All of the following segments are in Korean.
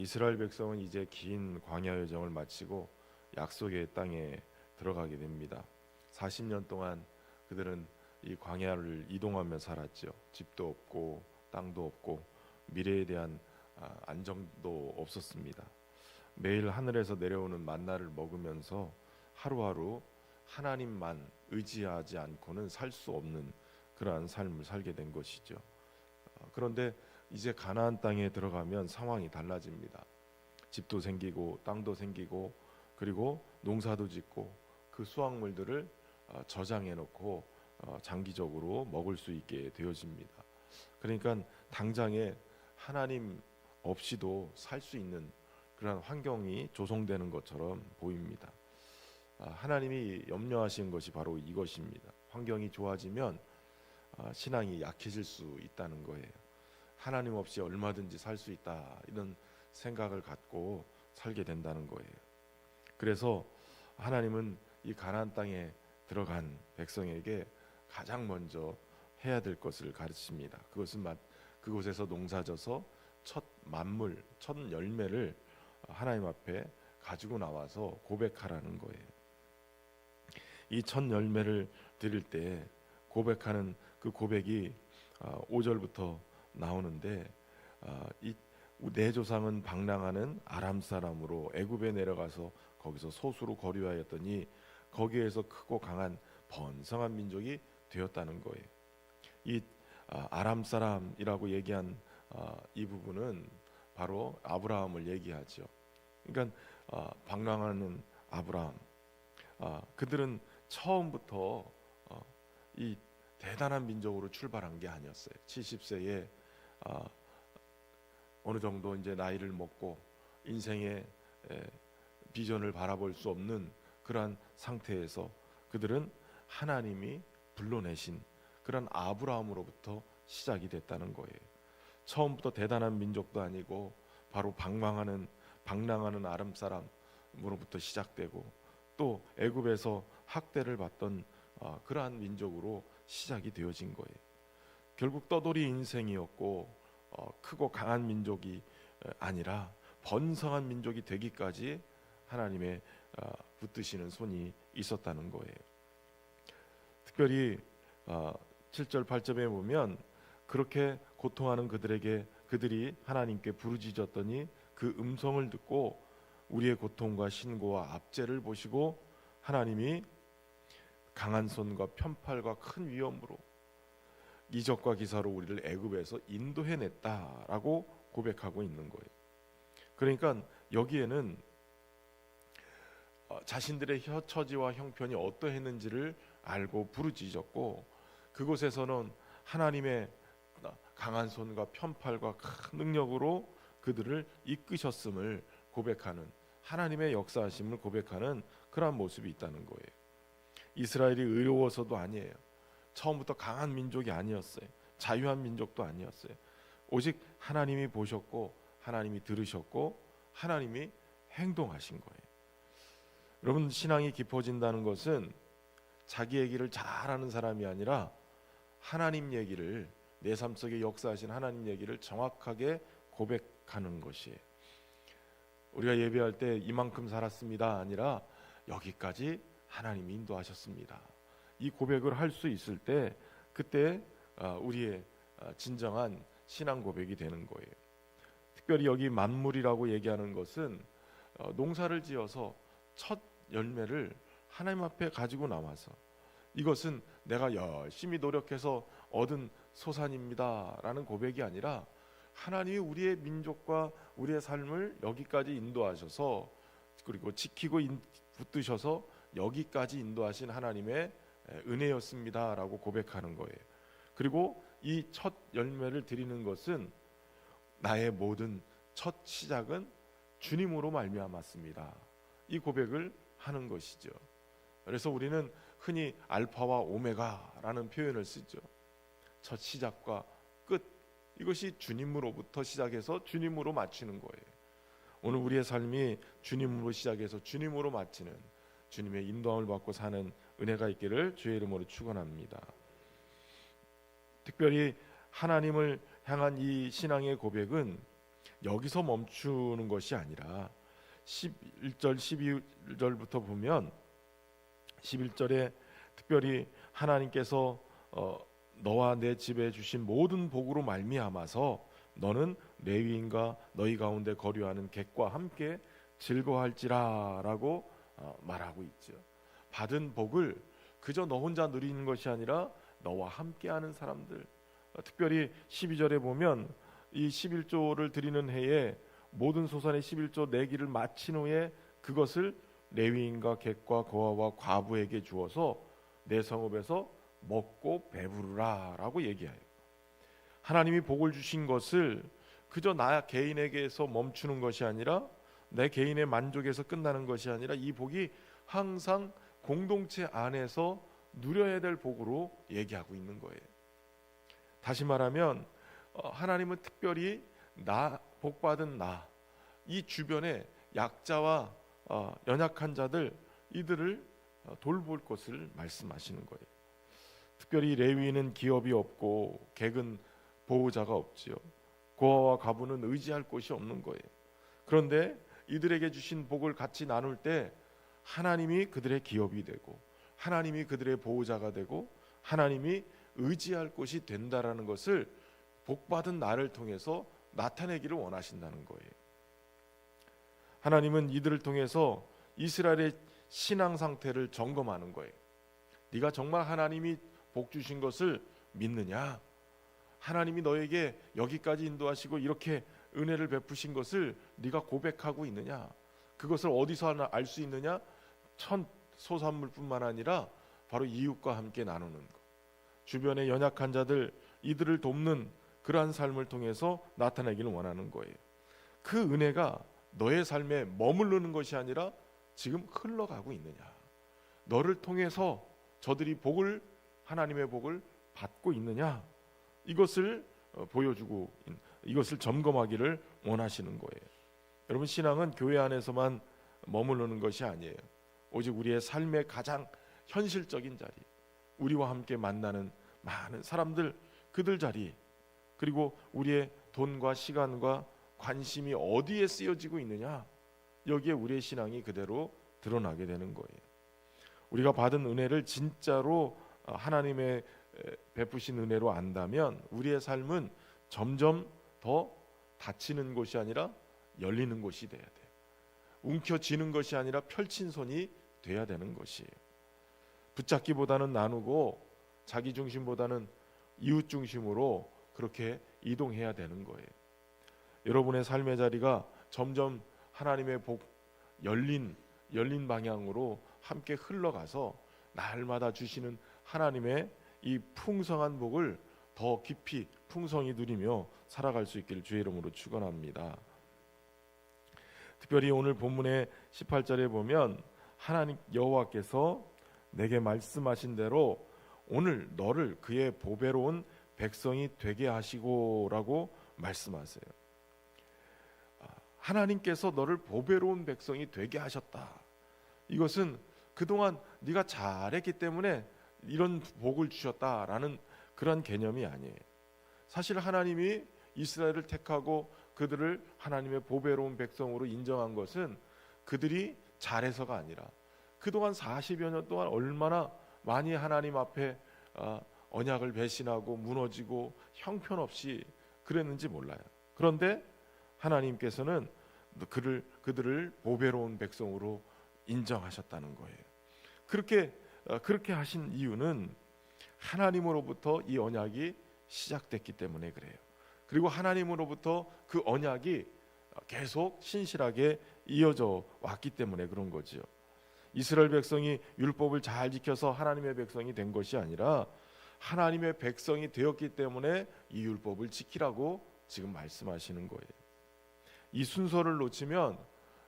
이스라엘 백성은 이제 긴 광야 여정을 마치고 약속의 땅에 들어가게 됩니다. 40년 동안 그들은 이 광야를 이동하며 살았죠. 집도 없고 땅도 없고 미래에 대한 안정도 없었습니다. 매일 하늘에서 내려오는 만나를 먹으면서 하루하루 하나님만 의지하지 않고는 살 수 없는 그러한 삶을 살게 된 것이죠. 그런데 이제 가나안 땅에 들어가면 상황이 달라집니다. 집도 생기고 땅도 생기고 그리고 농사도 짓고 그 수확물들을 저장해 놓고 장기적으로 먹을 수 있게 되어집니다. 그러니까 당장에 하나님 없이도 살 수 있는 그런 환경이 조성되는 것처럼 보입니다. 하나님이 염려하신 것이 바로 이것입니다. 환경이 좋아지면 신앙이 약해질 수 있다는 거예요. 하나님 없이 얼마든지 살 수 있다, 이런 생각을 갖고 살게 된다는 거예요. 그래서 하나님은 이 가나안 땅에 들어간 백성에게 가장 먼저 해야 될 것을 가르칩니다. 그것은 그곳에서 농사져서 첫 만물, 첫 열매를 하나님 앞에 가지고 나와서 고백하라는 거예요. 이 첫 열매를 드릴 때 고백하는 그 고백이 5절부터 나오는데, 내 조상은 방랑하는 아람 사람으로 애굽에 내려가서 거기서 소수로 거류하였더니 거기에서 크고 강한 번성한 민족이 되었다는 거예요. 이 아람 사람이라고 얘기한 이 부분은 바로 아브라함을 얘기하죠. 그러니까 방랑하는 아브라함, 그들은 처음부터 이 대단한 민족으로 출발한 게 아니었어요. 70세에 어느 정도 이제 나이를 먹고 인생의 비전을 바라볼 수 없는 그러한 상태에서 그들은 하나님이 불러내신 그런 아브라함으로부터 시작이 됐다는 거예요. 처음부터 대단한 민족도 아니고 바로 방랑하는 아람 사람으로부터 시작되고 또 애굽에서 학대를 받던 그러한 민족으로 시작이 되어진 거예요. 결국 떠돌이 인생이었고 크고 강한 민족이 아니라 번성한 민족이 되기까지 하나님의 붙드시는 손이 있었다는 거예요. 특별히 7절 8절에 보면 그렇게 고통하는 그들이 하나님께 부르짖었더니 그 음성을 듣고 우리의 고통과 신고와 압제를 보시고 하나님이 강한 손과 편팔과 큰 위엄으로 이적과 기사로 우리를 애굽에서 인도해냈다라고 고백하고 있는 거예요. 그러니까 여기에는 자신들의 처지와 형편이 어떠했는지를 알고 부르짖었고, 그곳에서는 하나님의 강한 손과 편팔과 큰 능력으로 그들을 이끄셨음을 고백하는, 하나님의 역사하심을 고백하는 그러한 모습이 있다는 거예요. 이스라엘이 의로워서도 아니에요. 처음부터 강한 민족이 아니었어요. 자유한 민족도 아니었어요. 오직 하나님이 보셨고 하나님이 들으셨고 하나님이 행동하신 거예요. 여러분, 신앙이 깊어진다는 것은 자기 얘기를 잘하는 사람이 아니라 하나님 얘기를, 내 삶 속에 역사하신 하나님 얘기를 정확하게 고백하는 것이에요. 우리가 예배할 때 이만큼 살았습니다 아니라 여기까지 하나님이 인도하셨습니다, 이 고백을 할 수 있을 때 그때 우리의 진정한 신앙 고백이 되는 거예요. 특별히 여기 만물이라고 얘기하는 것은 농사를 지어서 첫 열매를 하나님 앞에 가지고 나와서 이것은 내가 열심히 노력해서 얻은 소산입니다 라는 고백이 아니라 하나님이 우리의 민족과 우리의 삶을 여기까지 인도하셔서 그리고 지키고 붙드셔서 여기까지 인도하신 하나님의 은혜였습니다 라고 고백하는 거예요. 그리고 이 첫 열매를 드리는 것은 나의 모든 첫 시작은 주님으로 말미암았습니다, 이 고백을 하는 것이죠. 그래서 우리는 흔히 알파와 오메가라는 표현을 쓰죠. 첫 시작과 끝, 이것이 주님으로부터 시작해서 주님으로 마치는 거예요. 오늘 우리의 삶이 주님으로 시작해서 주님으로 마치는, 주님의 인도함을 받고 사는 은혜가 있기를 주의 이름으로 축원합니다. 특별히 하나님을 향한 이 신앙의 고백은 여기서 멈추는 것이 아니라 11절 12절부터 보면 11절에 특별히 하나님께서 너와 내 집에 주신 모든 복으로 말미암아서 너는 레위인과 너희 가운데 거류하는 객과 함께 즐거워할지라라고 말하고 있죠. 받은 복을 그저 너 혼자 누리는 것이 아니라 너와 함께하는 사람들, 특별히 12절에 보면 이 11조를 드리는 해에 모든 소산의 11조 내기를 마친 후에 그것을 레위인과 객과 고아와 과부에게 주어서 내 성읍에서 먹고 배부르라라고 얘기해요. 하나님이 복을 주신 것을 그저 나 개인에게서 멈추는 것이 아니라 내 개인의 만족에서 끝나는 것이 아니라 이 복이 항상 공동체 안에서 누려야 될 복으로 얘기하고 있는 거예요. 다시 말하면 하나님은 특별히 복받은 이 주변에 약자와 연약한 자들 이들을 돌볼 것을 말씀하시는 거예요. 특별히 레위인은 기업이 없고 객은 보호자가 없지요. 고아와 과부는 의지할 곳이 없는 거예요. 그런데 이들에게 주신 복을 같이 나눌 때 하나님이 그들의 기업이 되고 하나님이 그들의 보호자가 되고 하나님이 의지할 곳이 된다라는 것을 복받은 나를 통해서 나타내기를 원하신다는 거예요. 하나님은 이들을 통해서 이스라엘의 신앙 상태를 점검하는 거예요. 네가 정말 하나님이 복 주신 것을 믿느냐? 하나님이 너에게 여기까지 인도하시고 이렇게 은혜를 베푸신 것을 네가 고백하고 있느냐? 그것을 어디서 알 수 있느냐? 천 소산물뿐만 아니라 바로 이웃과 함께 나누는 것. 주변의 연약한 자들 이들을 돕는 그러한 삶을 통해서 나타내기를 원하는 거예요. 그 은혜가 너의 삶에 머무르는 것이 아니라 지금 흘러가고 있느냐? 너를 통해서 저들이 하나님의 복을 받고 있느냐? 이것을 보여주고 이것을 점검하기를 원하시는 거예요. 여러분, 신앙은 교회 안에서만 머무르는 것이 아니에요. 오직 우리의 삶의 가장 현실적인 자리, 우리와 함께 만나는 많은 사람들, 그들 자리, 그리고 우리의 돈과 시간과 관심이 어디에 쓰여지고 있느냐, 여기에 우리의 신앙이 그대로 드러나게 되는 거예요. 우리가 받은 은혜를 진짜로 하나님의 베푸신 은혜로 안다면 우리의 삶은 점점 더 닫히는 곳이 아니라 열리는 곳이 돼야 돼요. 움켜쥐는 것이 아니라 펼친 손이 돼야 되는 것이에요. 붙잡기보다는 나누고 자기 중심보다는 이웃 중심으로 그렇게 이동해야 되는 거예요. 여러분의 삶의 자리가 점점 하나님의 복 열린 방향으로 함께 흘러가서 날마다 주시는 하나님의 이 풍성한 복을 더 깊이 풍성히 누리며 살아갈 수 있기를 주의 이름으로 축원합니다. 특별히 오늘 본문의 18절에 보면 하나님 여호와께서 내게 말씀하신 대로 오늘 너를 그의 보배로운 백성이 되게 하시고라고 말씀하세요. 하나님께서 너를 보배로운 백성이 되게 하셨다. 이것은 그동안 네가 잘했기 때문에 이런 복을 주셨다라는 그런 개념이 아니에요. 사실 하나님이 이스라엘을 택하고 그들을 하나님의 보배로운 백성으로 인정한 것은 그들이 잘해서가 아니라 그동안 40여 년 동안 얼마나 많이 하나님 앞에 언약을 배신하고 무너지고 형편없이 그랬는지 몰라요. 그런데 하나님께서는 그들을 보배로운 백성으로 인정하셨다는 거예요. 그렇게 하신 이유는 하나님으로부터 이 언약이 시작됐기 때문에 그래요. 그리고 하나님으로부터 그 언약이 계속 신실하게 이어져 왔기 때문에 그런 거지요. 이스라엘 백성이 율법을 잘 지켜서 하나님의 백성이 된 것이 아니라 하나님의 백성이 되었기 때문에 이 율법을 지키라고 지금 말씀하시는 거예요. 이 순서를 놓치면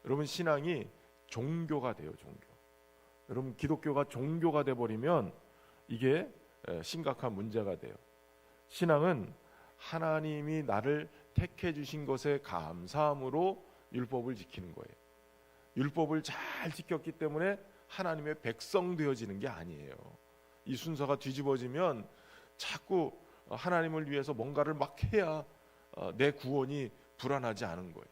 여러분 신앙이 종교가 돼요. 여러분 기독교가 종교가 돼버리면 이게 심각한 문제가 돼요. 신앙은 하나님이 나를 택해 주신 것에 감사함으로 율법을 지키는 거예요. 율법을 잘 지켰기 때문에 하나님의 백성 되어지는 게 아니에요. 이 순서가 뒤집어지면 자꾸 하나님을 위해서 뭔가를 막 해야 내 구원이 불안하지 않은 거예요.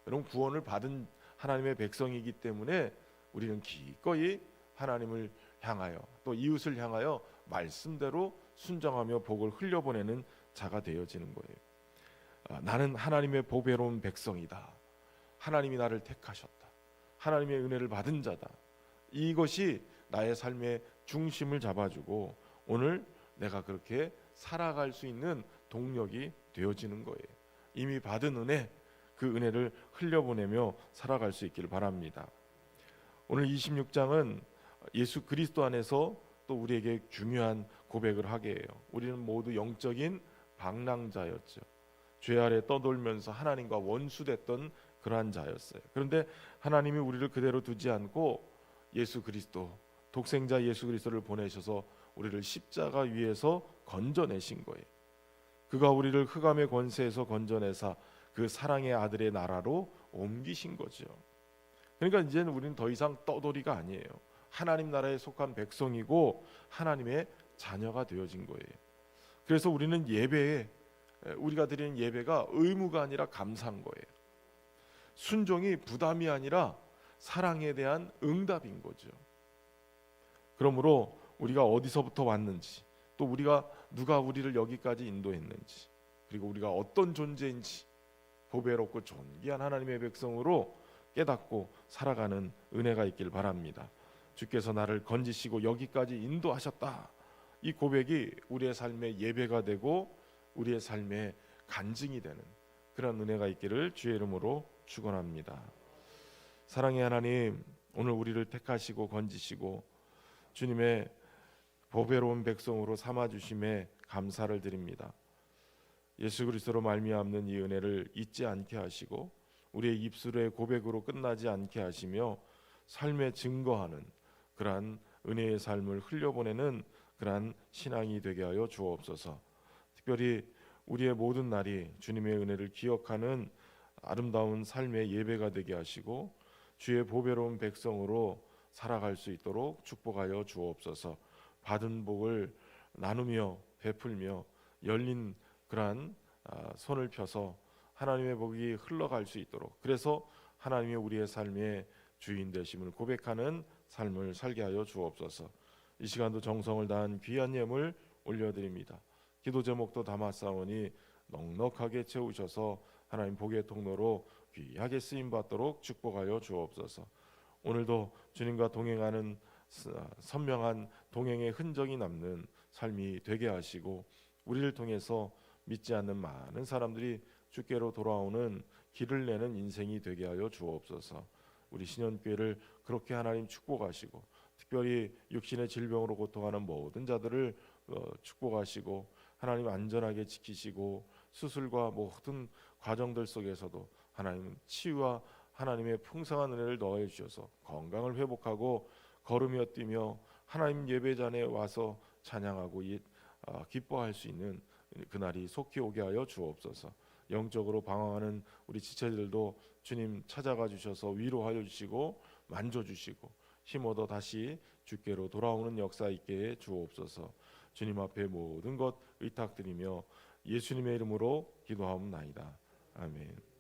여러분, 구원을 받은 하나님의 백성이기 때문에 우리는 기꺼이 하나님을 향하여 또 이웃을 향하여 말씀대로 순종하며 복을 흘려보내는 자가 되어지는 거예요. 나는 하나님의 보배로운 백성이다. 하나님이 나를 택하셨다. 하나님의 은혜를 받은 자다. 이것이 나의 삶의 중심을 잡아주고 오늘 내가 그렇게 살아갈 수 있는 동력이 되어지는 거예요. 이미 받은 은혜, 그 은혜를 흘려보내며 살아갈 수 있기를 바랍니다. 오늘 26장은 예수 그리스도 안에서 또 우리에게 중요한 고백을 하게 해요. 우리는 모두 영적인 방랑자였죠. 죄 아래 떠돌면서 하나님과 원수됐던 그러한 자였어요. 그런데 하나님이 우리를 그대로 두지 않고 예수 그리스도, 독생자 예수 그리스도를 보내셔서 우리를 십자가 위에서 건져내신 거예요. 그가 우리를 흑암의 권세에서 건져내사 그 사랑의 아들의 나라로 옮기신 거죠. 그러니까 이제는 우리는 더 이상 떠돌이가 아니에요. 하나님 나라에 속한 백성이고 하나님의 자녀가 되어진 거예요. 그래서 우리는 예배에, 우리가 드리는 예배가 의무가 아니라 감사한 거예요. 순종이 부담이 아니라 사랑에 대한 응답인 거죠. 그러므로 우리가 어디서부터 왔는지, 또 우리가 누가 우리를 여기까지 인도했는지, 그리고 우리가 어떤 존재인지 보배롭고 존귀한 하나님의 백성으로 깨닫고 살아가는 은혜가 있길 바랍니다. 주께서 나를 건지시고 여기까지 인도하셨다. 이 고백이 우리의 삶의 예배가 되고 우리의 삶의 간증이 되는 그런 은혜가 있기를 주의 이름으로 축원합니다. 사랑의 하나님, 오늘 우리를 택하시고 건지시고 주님의 보배로운 백성으로 삼아주심에 감사를 드립니다. 예수 그리스도로 말미암는 이 은혜를 잊지 않게 하시고 우리의 입술의 고백으로 끝나지 않게 하시며 삶에 증거하는 그러한 은혜의 삶을 흘려보내는 그러한 신앙이 되게 하여 주옵소서. 특별히 우리의 모든 날이 주님의 은혜를 기억하는 아름다운 삶의 예배가 되게 하시고 주의 보배로운 백성으로 살아갈 수 있도록 축복하여 주옵소서. 받은 복을 나누며 베풀며 열린 그러한 손을 펴서 하나님의 복이 흘러갈 수 있도록, 그래서 하나님의 우리의 삶의 주인 되심을 고백하는 삶을 살게 하여 주옵소서. 이 시간도 정성을 다한 귀한 예물 올려드립니다. 기도 제목도 담았사오니 넉넉하게 채우셔서 하나님 복의 통로로 귀하게 쓰임받도록 축복하여 주옵소서. 오늘도 주님과 동행하는 선명한 동행의 흔적이 남는 삶이 되게 하시고 우리를 통해서 믿지 않는 많은 사람들이 주께로 돌아오는 길을 내는 인생이 되게 하여 주옵소서. 우리 신현교회를 그렇게 하나님 축복하시고 특별히 육신의 질병으로 고통하는 모든 자들을 축복하시고 하나님 안전하게 지키시고 수술과 모든 과정들 속에서도 하나님 치유와 하나님의 풍성한 은혜를 넣어 주셔서 건강을 회복하고 걸으며 뛰며 하나님 예배잔에 와서 찬양하고 기뻐할 수 있는 그날이 속히 오게 하여 주옵소서. 영적으로 방황하는 우리 지체들도 주님 찾아가 주셔서 위로하여 주시고 만져주시고 힘 얻어 다시 주께로 돌아오는 역사 있게 해 주옵소서. 주님 앞에 모든 것 의탁드리며 예수님의 이름으로 기도하옵나이다. 아멘.